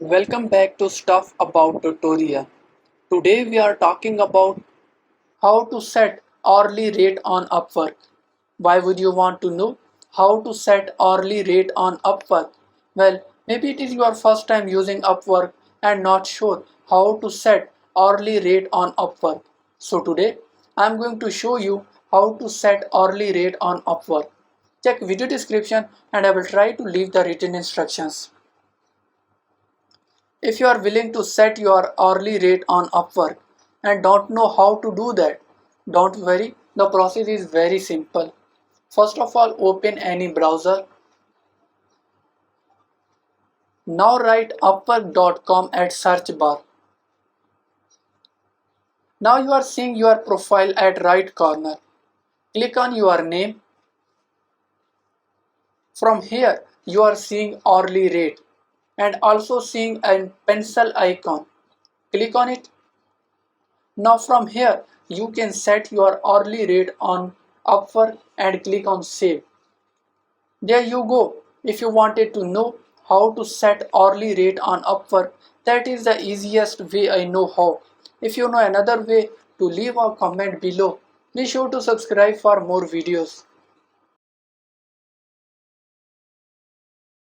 Welcome back to Stuff About Tutorial. Today we are talking about how to set hourly rate on Upwork. Why would you want to know how to set hourly rate on Upwork? Well, maybe it is your first time using Upwork and not sure how to set hourly rate on Upwork. So today I am going to show you how to set hourly rate on Upwork. Check video description and I will try to leave the written instructions. If you are willing to set your hourly rate on Upwork and don't know how to do that, don't worry, the process is very simple. First of all, open any browser. Now write upwork.com at search bar. Now you are seeing your profile at right corner. Click on your name. From here, you are seeing hourly rate and also seeing a pencil icon. Click on it. Now from here you can set your hourly rate on Upwork and click on save. There you go. If you wanted to know how to set hourly rate on Upwork, that is the easiest way I know how. If you know another way, to leave a comment below. Be sure to subscribe for more videos.